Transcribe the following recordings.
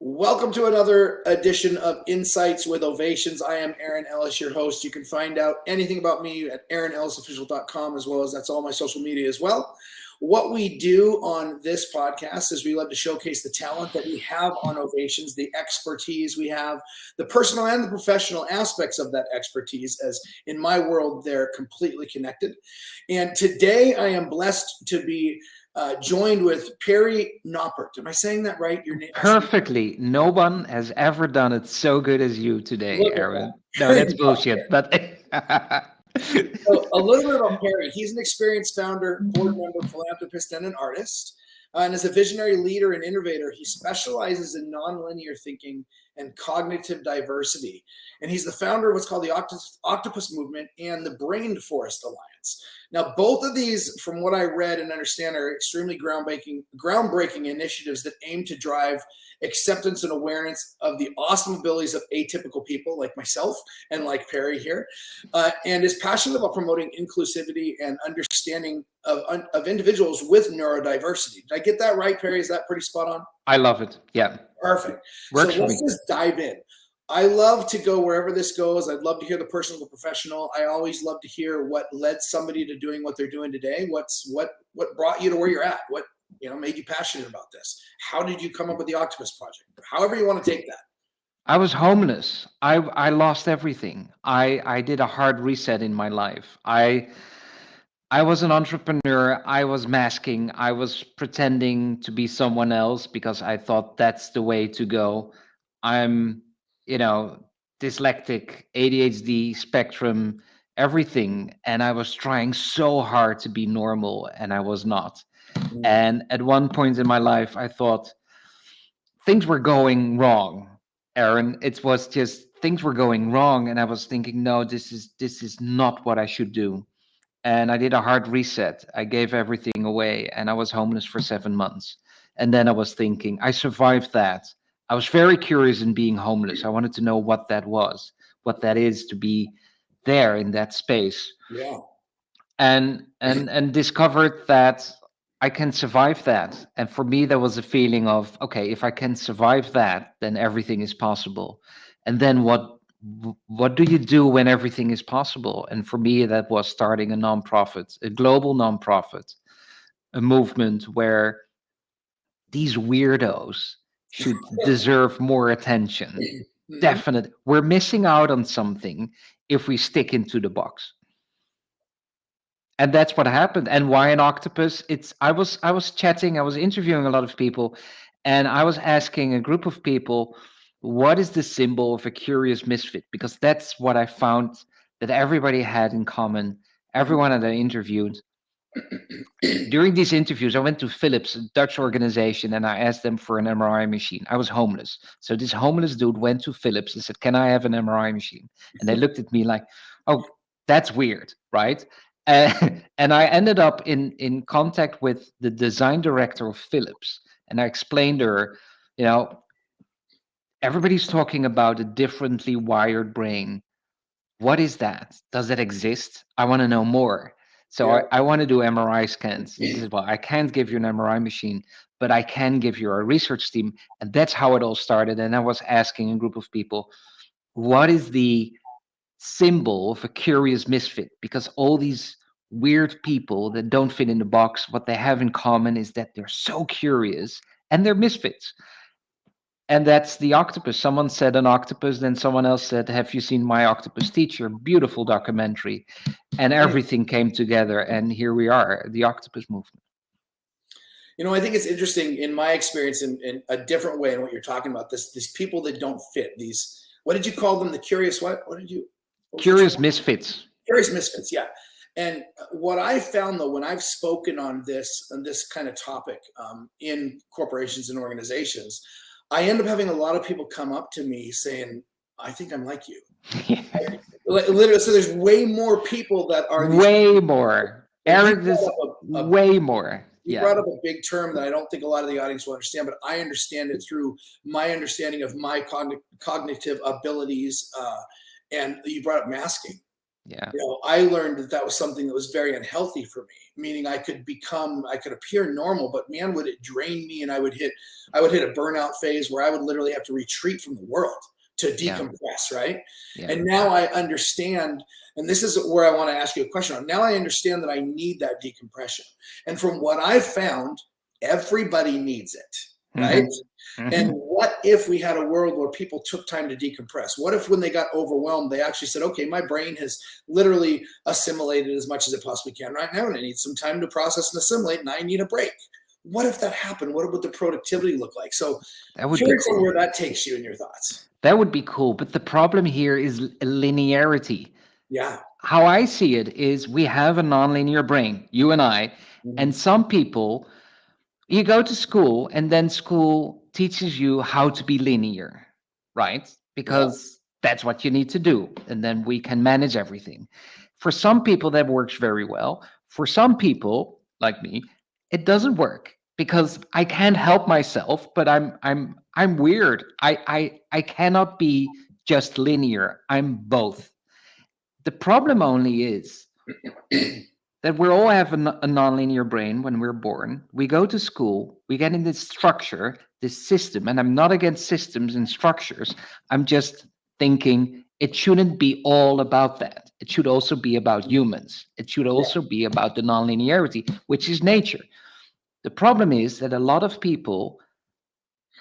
Welcome to another edition of Insights with Ovationz. I am Aaron Ellis, your host. You can find out anything about me at aaronellisofficial.com, as well as that's all my social media as well. What we do on this podcast is we love to showcase the talent that we have on Ovationz, the expertise we have, the personal and the professional aspects of that expertise, as in my world, they're completely connected. And today I am blessed to be joined with Perry Knoppert. Am I saying that right? Your name Perfectly. No one has ever done it so good as you today, Look at Aaron. that. No, Perry that's bullshit. Knoppert. But So a little bit about Perry. He's an experienced founder, board member, philanthropist, and an artist. And as a visionary leader and innovator, he specializes in nonlinear thinking and cognitive diversity. And he's the founder of what's called the Octopus Movement and the Brain Forest Alliance. Now, both of these, from what I read and understand, are extremely groundbreaking initiatives that aim to drive acceptance and awareness of the awesome abilities of atypical people like myself and like Perry here, and is passionate about promoting inclusivity and understanding of individuals with neurodiversity. Did I get that right, Perry? Is that pretty spot on? I love it. Yeah. Perfect. Works So for let's me. just dive in. I love to go wherever this goes. I'd love to hear the personal, the professional. I always love to hear what led somebody to doing what they're doing today. What brought you to where you're at? What made you passionate about this? How did you come up with the Octopus Project? However you want to take that. I was homeless. I lost everything. I did a hard reset in my life. I was an entrepreneur. I was masking. I was pretending to be someone else because I thought that's the way to go. I'm, you know, dyslexic, ADHD spectrum, everything. And I was trying so hard to be normal, and I was not. And at one point in my life, I thought things were going wrong, Aaron. It was just things were going wrong. And I was thinking, no, this is not what I should do. And I did a hard reset. I gave everything away, and I was homeless for 7 months. And then I was thinking, I survived that. I was very curious in being homeless. I wanted to know what that was, what that is to be there in that space, Yeah. and discovered that I can survive that. And for me, there was a feeling of, okay, if I can survive that, then everything is possible. And then what do you do when everything is possible? And for me, that was starting a nonprofit, a global nonprofit, a movement where these weirdos should deserve more attention. Mhm. Definite. We're missing out on something if we stick into the box. And that's what happened. And why an octopus? I was chatting, I was interviewing a lot of people, and I was asking a group of people, what is the symbol of a curious misfit? Because that's what I found that everybody had in common. Mhm. Everyone that I interviewed. During these interviews, I went to Philips, a Dutch organization, and I asked them for an MRI machine. I was homeless. So this homeless dude went to Philips and said, can I have an MRI machine? And they looked at me like, oh, that's weird, right? And I ended up in contact with the design director of Philips. And I explained to her, you know, everybody's talking about a differently wired brain. What is that? Does it exist? I want to know more. So Yeah. I want to do MRI scans. And she says, well, I can't give you an MRI machine, but I can give you a research team. And that's how it all started. And I was asking a group of people, what is the symbol of a curious misfit? Because all these weird people that don't fit in the box, what they have in common is that they're so curious and they're misfits. And that's the octopus. Someone said an octopus, then someone else said, have you seen My Octopus Teacher? Beautiful documentary. And everything came together. And here we are, the Octopus Movement. I think it's interesting in my experience in a different way in what you're talking about. These people that don't fit. These, what did you call them? The curious what? What was the Curious term? misfits. Curious misfits. Yeah. And what I found though, when I've spoken on this kind of topic in corporations and organizations, I end up having a lot of people come up to me saying, "I think I'm like you." Literally, so there's way more people that are these. Way more. And you Eric, brought this up way more. you Yeah. brought up a big term that I don't think a lot of the audience will understand, but I understand it through my understanding of my cognitive abilities. And you brought up masking. Yeah. I learned that that was something that was very unhealthy for me. Meaning, I could appear normal, but man, would it drain me, and I would hit a burnout phase where I would literally have to retreat from the world to Yeah. decompress, right? Yeah. And now I understand, and this is where I want to ask you a question on. Now I understand that I need that decompression, and from what I've found, everybody needs it, right? Hmm. And Hmm. what if we had a world where people took time to decompress? What if when they got overwhelmed, they actually said, okay, my brain has literally assimilated as much as it possibly can right now, and I need some time to process and assimilate, and I need a break. What if that happened? What would the productivity look like? So That would be curious on cool. where that takes you in your thoughts. That would be cool. But the problem here is linearity. Yeah. How I see it is we have a nonlinear brain, you and I, and Mhm. some people, you go to school and then school teaches you how to be linear, right? Yeah. Because that's what you need to do. And then we can manage everything. For some people, that works very well. For some people, like me, it doesn't work because I can't help myself, but I'm weird. I cannot be just linear. I'm both. The problem only is that we all have a nonlinear brain when we're born. We go to school, we get in this structure, this system, and I'm not against systems and structures. I'm just thinking it shouldn't be all about that. It should also be about humans. It should Yeah. also be about the nonlinearity, which is nature. The problem is that a lot of people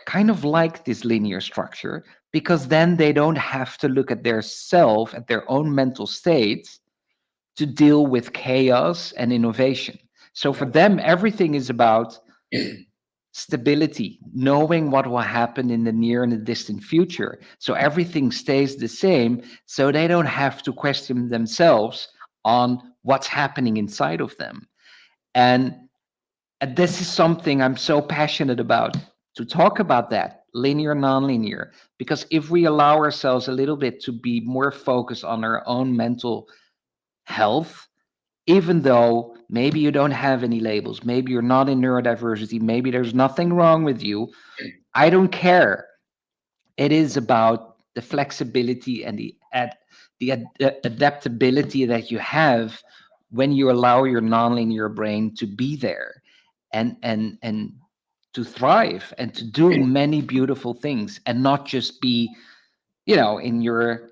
kind of like this linear structure because then they don't have to look at their self, at their own mental states to deal with chaos and innovation. So for them, everything is about stability, knowing what will happen in the near and the distant future. So everything stays the same, so they don't have to question themselves on what's happening inside of them. And this is something I'm so passionate about to talk about that linear, nonlinear, because if we allow ourselves a little bit to be more focused on our own mental health, even though maybe you don't have any labels, maybe you're not in neurodiversity, maybe there's nothing wrong with you, I don't care. It is about the flexibility and the adaptability that you have when you allow your nonlinear brain to be there and to thrive and to do many beautiful things and not just be, in your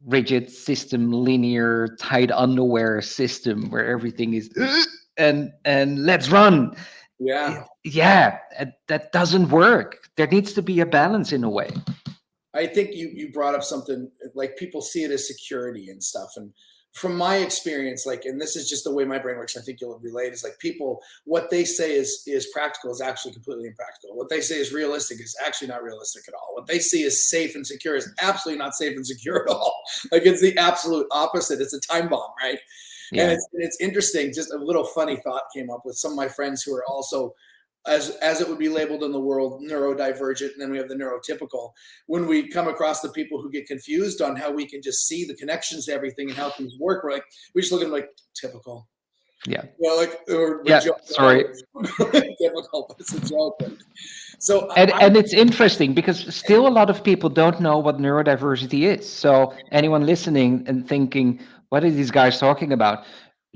rigid system, linear, tight underwear system where everything is and let's run. Yeah. Yeah, that doesn't work. There needs to be a balance in a way. I think you brought up something like people see it as security and stuff. And from my experience, like, and this is just the way my brain works, I think you'll relate, is like people, what they say is practical is actually completely impractical. What they say is realistic is actually not realistic at all. What they see is safe and secure is absolutely not safe and secure at all. Like, it's the absolute opposite. It's a time bomb, right? And Yeah. it's interesting. Just a little funny thought came up with some of my friends who are also, as it would be labeled in the world, neurodivergent, and then we have the neurotypical. When we come across the people who get confused on how we can just see the connections to everything and how things work, we're like, we just look at them like typical. Yeah. Like, or we Yeah. joke Sorry. typical, but it's a joke. So And it's interesting because still a lot of people don't know what neurodiversity is. So anyone listening and thinking, what are these guys talking about?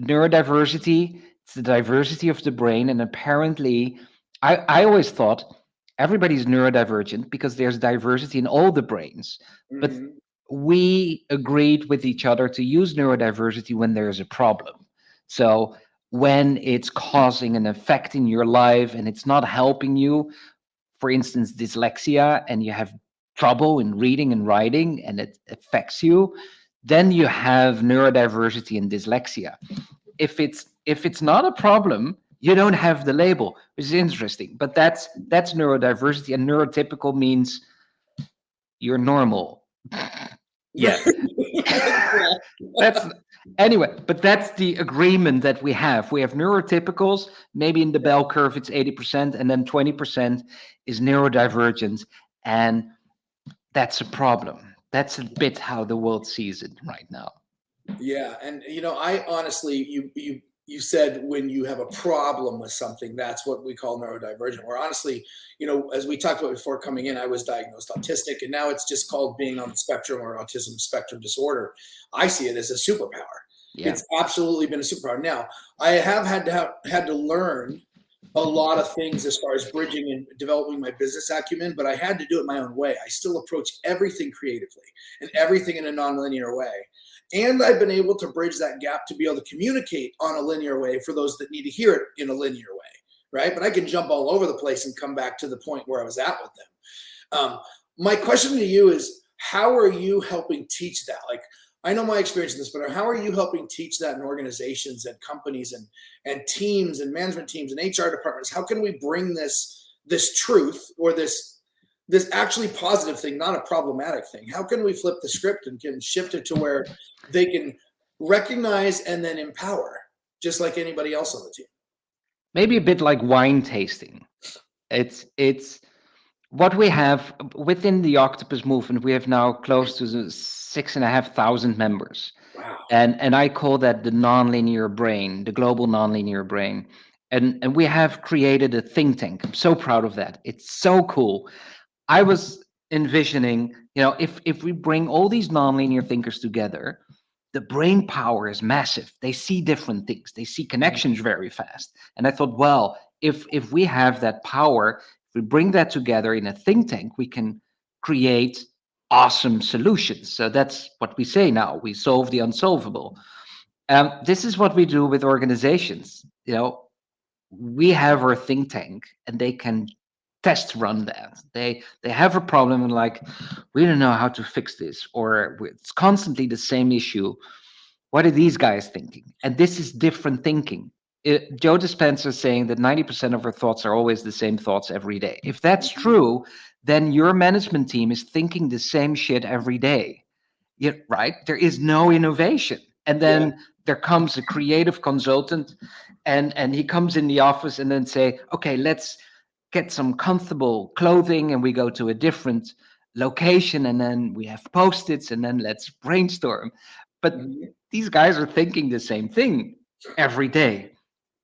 Neurodiversity, it's the diversity of the brain. And apparently, I always thought everybody's neurodivergent because there's diversity in all the brains. But mhm. we agreed with each other to use neurodiversity when there's a problem. So when it's causing an effect in your life and it's not helping you, for instance, dyslexia, and you have trouble in reading and writing and it affects you, then you have neurodiversity and dyslexia. If it's not a problem, you don't have the label, which is interesting. But that's neurodiversity, and neurotypical means you're normal. Yeah. That's anyway, but that's the agreement that we have. We have neurotypicals, maybe in the bell curve it's 80%, and then 20% is neurodivergent, and that's a problem. That's a bit how the world sees it right now. Yeah, and I honestly, you you said when you have a problem with something, that's what we call neurodivergent. Where honestly, as we talked about before coming in, I was diagnosed autistic, and now it's just called being on the spectrum or autism spectrum disorder. I see it as a superpower. Yeah. It's absolutely been a superpower. Now, I have had to learn a lot of things as far as bridging and developing my business acumen, but I had to do it my own way. I still approach everything creatively and everything in a nonlinear way. And I've been able to bridge that gap to be able to communicate on a linear way for those that need to hear it in a linear way, right? But I can jump all over the place and come back to the point where I was at with them. My question to you is, how are you helping teach that? Like, I know my experience in this, but how are you helping teach that in organizations and companies and teams and management teams and HR departments? How can we bring this truth or this actually positive thing, not a problematic thing? How can we flip the script and can shift it to where they can recognize and then empower, just like anybody else on the team? Maybe a bit like wine tasting. It's what we have within the Octopus Movement. We have now close to 6,500 members. Wow. And I call that the nonlinear brain, the global nonlinear brain. And we have created a think tank. I'm so proud of that. It's so cool. I was envisioning, if we bring all these nonlinear thinkers together, the brain power is massive. They see different things. They see connections very fast. And I thought, well, if we have that power, if we bring that together in a think tank, we can create awesome solutions. So that's what we say now. We solve the unsolvable. This is what we do with organizations. We have our think tank, and they can test run that. They have a problem and like, we don't know how to fix this, or it's constantly the same issue. What are these guys thinking? And this is different thinking. Joe Dispenza is saying that 90% of our thoughts are always the same thoughts every day. If that's true, then your management team is thinking the same shit every day. Yeah, right? There is no innovation. And then there comes a creative consultant, and he comes in the office and then say, okay, let's get some comfortable clothing, and we go to a different location, and then we have post-its, and then let's brainstorm. But these guys are thinking the same thing every day.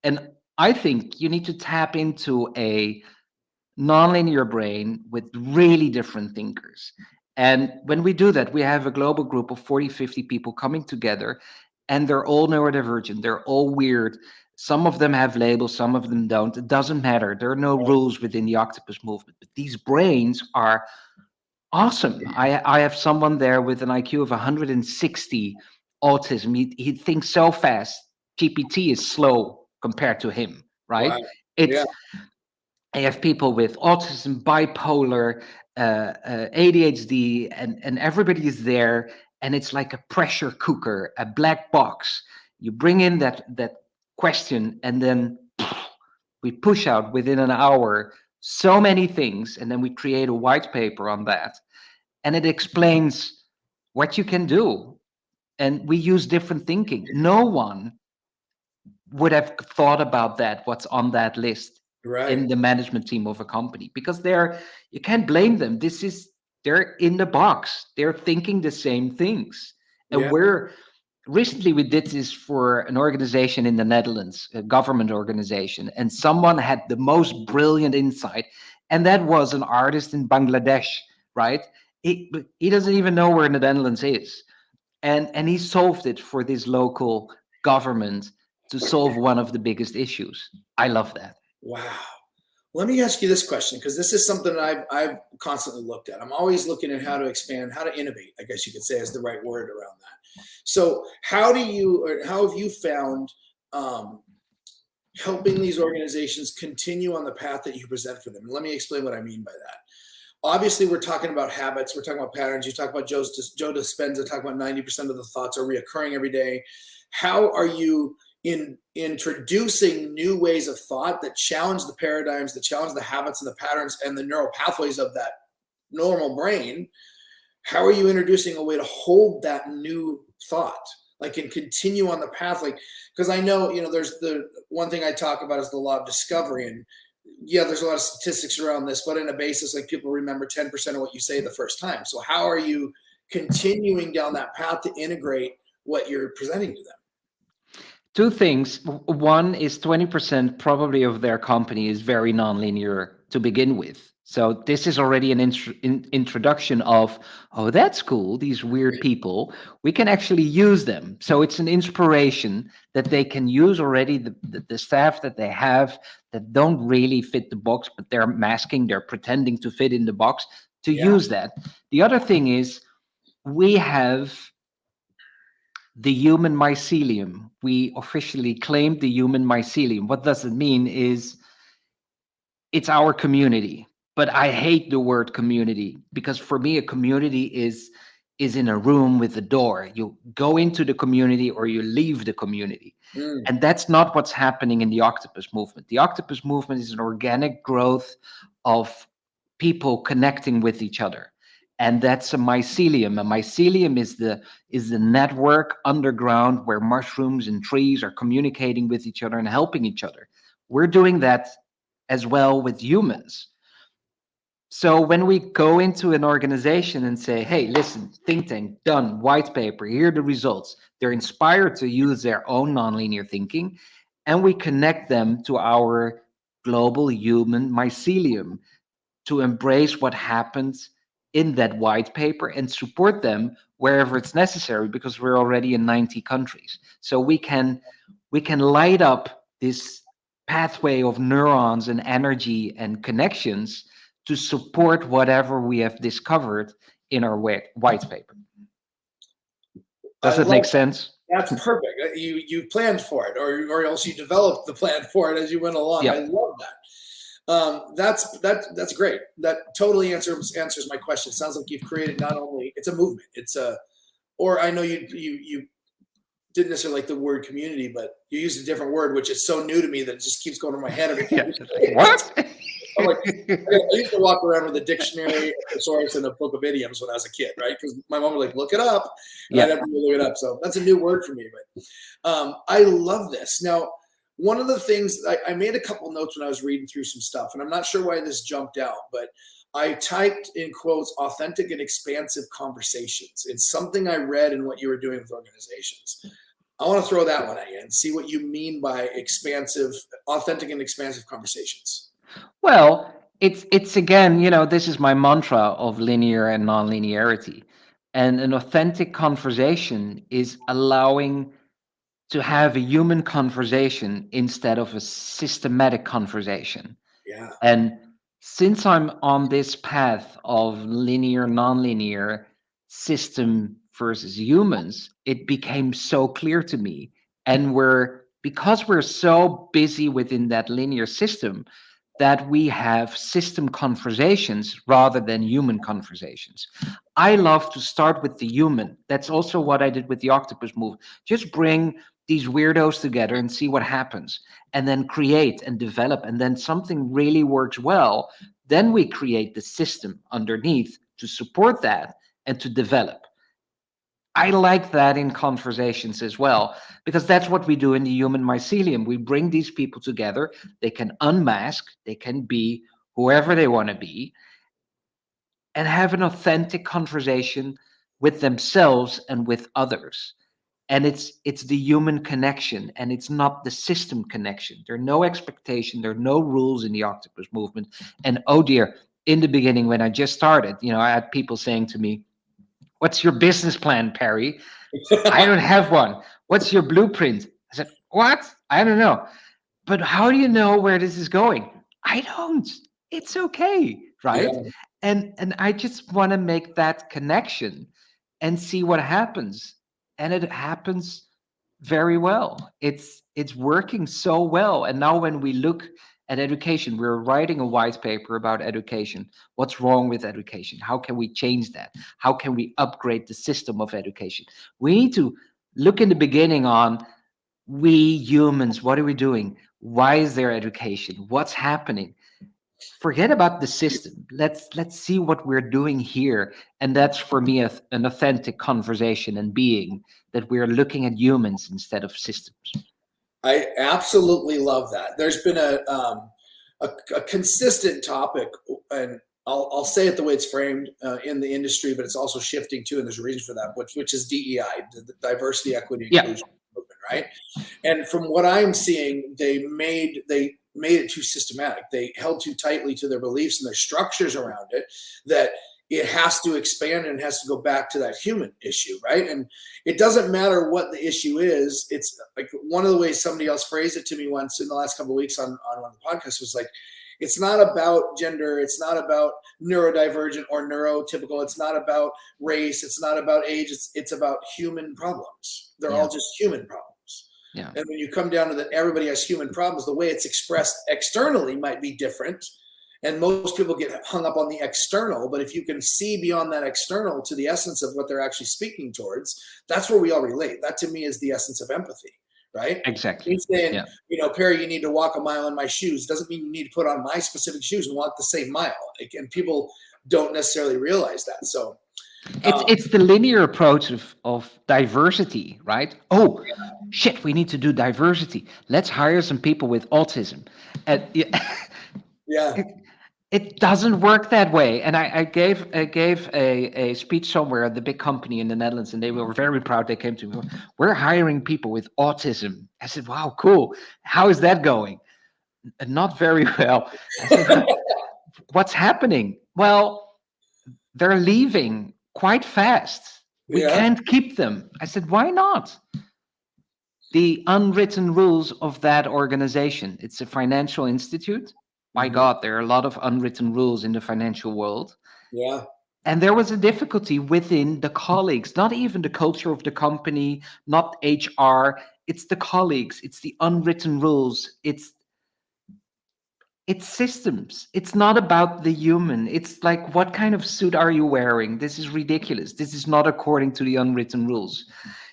And I think you need to tap into a nonlinear brain with really different thinkers. And when we do that, we have a global group of 40, 50 people coming together, and they're all neurodivergent. They're all weird. Some of them have labels, some of them don't. It doesn't matter. There are no rules within the Octopus Movement. But these brains are awesome. I have someone there with an IQ of 160, autism. He thinks so fast. GPT is slow compared to him, right? Wow. It's I have people with autism, bipolar, ADHD, and everybody is there, and it's like a pressure cooker, a black box. You bring in that question, and then we push out within an hour so many things, and then we create a white paper on that, and it explains what you can do. And we use different thinking. No one would have thought about that, what's on that list in the management team of a company, because you can't blame them. They're in the box. They're thinking the same things. And recently we did this for an organization in the Netherlands, a government organization, and someone had the most brilliant insight, and that was an artist in Bangladesh, right? He doesn't even know where the Netherlands is, and he solved it for this local government to solve one of the biggest issues. I love that. Wow. Let me ask you this question, because this is something that I've constantly looked at. I'm always looking at how to expand, how to innovate, I guess you could say is the right word around that. So how have you found helping these organizations continue on the path that you present for them? Let me explain what I mean by that. Obviously, we're talking about habits. We're talking about patterns. You talk about Joe Dispenza, talk about 90% of the thoughts are reoccurring every day. How are you in introducing new ways of thought that challenge the paradigms, that challenge the habits and the patterns and the neural pathways of that normal brain? How are you introducing a way to hold that new thought, like, and continue on the path? Like, because I know, there's the one thing I talk about is the law of discovery. And there's a lot of statistics around this, but in a basis, like, people remember 10% of what you say the first time. So how are you continuing down that path to integrate what you're presenting to them? two things. One is 20% probably of their company is very nonlinear to begin with. So this is already an introduction of, oh, that's cool. These weird people, we can actually use them. So it's an inspiration that they can use already. The staff that they have that don't really fit the box, but they're masking, they're pretending to fit in the box to Yeah. use that. The other thing is we have the human mycelium. We officially claimed the human mycelium. What does it mean is it's our community. But I hate the word community because for me a community is in a room with a door. You go into the community or you leave the community. Mm. And that's not what's happening in the Octopus Movement. The Octopus Movement is an organic growth of people connecting with each other. And that's a mycelium. A mycelium is the network underground where mushrooms and trees are communicating with each other and helping each other. We're doing that as well with humans. So when we go into an organization and say, hey, listen, think tank, done, white paper, here are the results, they're inspired to use their own nonlinear thinking, and we connect them to our global human mycelium to embrace what happens in that white paper and support them wherever it's necessary because we're already in 90 countries. So we can light up this pathway of neurons and energy and connections to support whatever we have discovered in our white paper. I Does that love make sense? That's perfect. You planned for it, or else you developed the plan for it as you went along. I Yeah. love that. That's great. That totally answers my question. Sounds like you've created not only it's a movement. It's a, or I know you didn't necessarily like the word community, but you used a different word, which is so new to me that it just keeps going to my head every time. Yeah. What? I'm like, I used to walk around with a dictionary, a thesaurus, and a book of idioms when I was a kid, right? Because my mom would like, look it up, and I'd Yeah. have to look it up. So that's a new word for me, but I love this. Now, one of the things I made a couple notes when I was reading through some stuff, and I'm not sure why this jumped out, but I typed in quotes, authentic and expansive conversations. It's something I read in what you were doing with organizations. I want to throw that one at you and see what you mean by expansive, authentic and expansive conversations. Well, it's again, this is my mantra of linear and non-linearity. And an authentic conversation is allowing to have a human conversation instead of a systematic conversation. Yeah. And since I'm on this path of linear, non-linear, system versus humans, it became so clear to me. And because we're so busy within that linear system, that we have system conversations rather than human conversations. I love to start with the human. That's also what I did with the Octopus Move. Just bring these weirdos together and see what happens, and then create and develop. And then something really works well. Then we create the system underneath to support that and to develop. I like that in conversations as well, because that's what we do in the human mycelium. We bring these people together. They can unmask, they can be whoever they want to be, and have an authentic conversation with themselves and with others. And it's the human connection, and it's not the system connection. There are no expectation, there are no rules in the Octopus Movement. And oh dear, in the beginning when I just started, I had people saying to me, what's your business plan, Perry? I don't have one. What's your blueprint? I said, what? I don't know. But how do you know where this is going? I don't. It's okay, right? Yeah. And I just want to make that connection and see what happens. And it happens very well. It's working so well. And now when we look at education, we're writing a white paper about education. What's wrong with education? How can we change that? How can we upgrade the system of education? We need to look in the beginning on we humans, what are we doing? Why is there education? What's happening? Forget about the system. Let's see what we're doing here. And that's for me an authentic conversation and being that we're looking at humans instead of systems. I absolutely love that. There's been a consistent topic, and I'll say it the way it's framed in the industry, but it's also shifting too, and there's a reason for that, which is DEI, the diversity, equity, Yeah. inclusion movement, right? And from what I'm seeing, they made it too systematic. They held too tightly to their beliefs and their structures around it, that it has to expand and has to go back to that human issue, right? And it doesn't matter what the issue is. It's like one of the ways somebody else phrased it to me once in the last couple of weeks on one of the podcasts was like, it's not about gender. It's not about neurodivergent or neurotypical. It's not about race. It's not about age. It's about human problems. They're all just human problems. Yeah. And when you come down to that, everybody has human problems. The way it's expressed externally might be different. And most people get hung up on the external, but if you can see beyond that external to the essence of what they're actually speaking towards, that's where we all relate. That to me is the essence of empathy, right? Exactly. He's saying, Perry, you need to walk a mile in my shoes. Doesn't mean you need to put on my specific shoes and walk the same mile. And people don't necessarily realize that. So it's the linear approach of diversity, right? Oh, shit, we need to do diversity. Let's hire some people with autism. And it doesn't work that way. And I gave a speech somewhere at the big company in the Netherlands, and they were very proud. They came to me, we're hiring people with autism. I said, wow, cool. How is that going? Not very well. I said, what's happening? Well, they're leaving quite fast. We can't keep them. I said, why not? The unwritten rules of that organization. It's a financial institute. My God, there are a lot of unwritten rules in the financial world. Yeah. And there was a difficulty within the colleagues, not even the culture of the company, not HR. It's the colleagues. It's the unwritten rules. It's systems. It's not about the human. It's like, what kind of suit are you wearing? This is ridiculous. This is not according to the unwritten rules.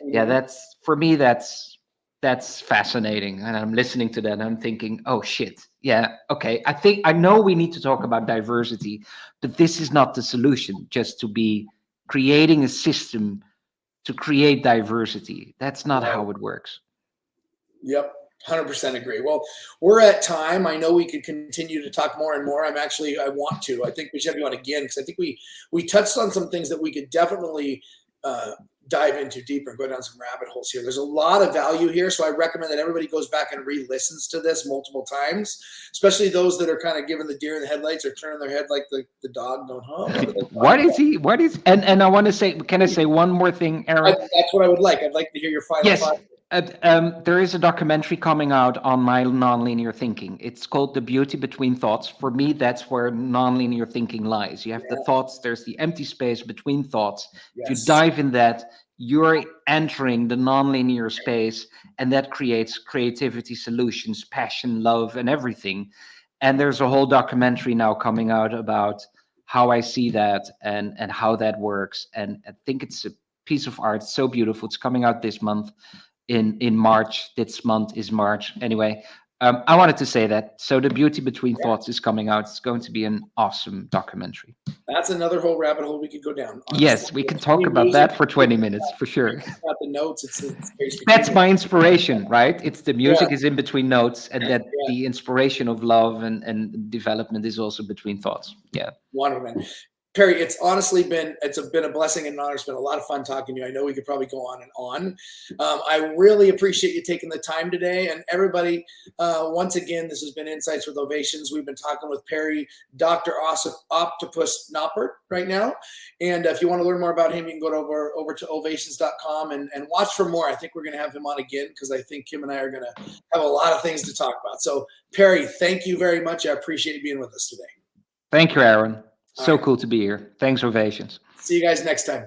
Yeah, that's, for me, that's fascinating. And I'm listening to that and I'm thinking, oh shit. Yeah, okay. I know we need to talk about diversity, but this is not the solution, just to be creating a system to create diversity. That's not how it works. Yep. 100% agree. Well, we're at time. I know we could continue to talk more and more. I want to. I think we should have you on again, because I think we touched on some things that we could definitely dive into deeper and go down some rabbit holes here. There's a lot of value here, so I recommend that everybody goes back and re-listens to this multiple times, especially those that are kind of giving the deer in the headlights or turning their head like the dog going, huh? What is and I want to say, can I say one more thing, Aaron? That's what I would like. I'd like to hear your final thoughts. There is a documentary coming out on my nonlinear thinking. It's called The Beauty Between Thoughts. For me, that's where nonlinear thinking lies. You have the thoughts, there's the empty space between thoughts. If you dive in that, you're entering the nonlinear space, and that creates creativity, solutions, passion, love, and everything. And there's a whole documentary now coming out about how I see that and how that works. And I think it's a piece of art. It's so beautiful. It's coming out this month. In March. This month is March. Anyway, I wanted to say that. So The Beauty Between Thoughts is coming out. It's going to be an awesome documentary. That's another whole rabbit hole we could go down. Honestly. Yes, we can talk about that for 20 minutes for sure. About the notes, that's my inspiration, right? It's the music is in between notes, and that the inspiration of love and development is also between thoughts. Yeah. Wonderful, man. Perry, it's honestly been a blessing and an honor. It's been a lot of fun talking to you. I know we could probably go on and on. I really appreciate you taking the time today. And everybody, once again, this has been Insights with Ovationz. We've been talking with Perry, Dr. Octopus Knoppert right now. And if you want to learn more about him, you can go over to ovationz.com and watch for more. I think we're going to have him on again, because I think Kim and I are going to have a lot of things to talk about. So, Perry, thank you very much. I appreciate you being with us today. Thank you, Aaron. So cool to be here. Thanks, Ovationz. See you guys next time.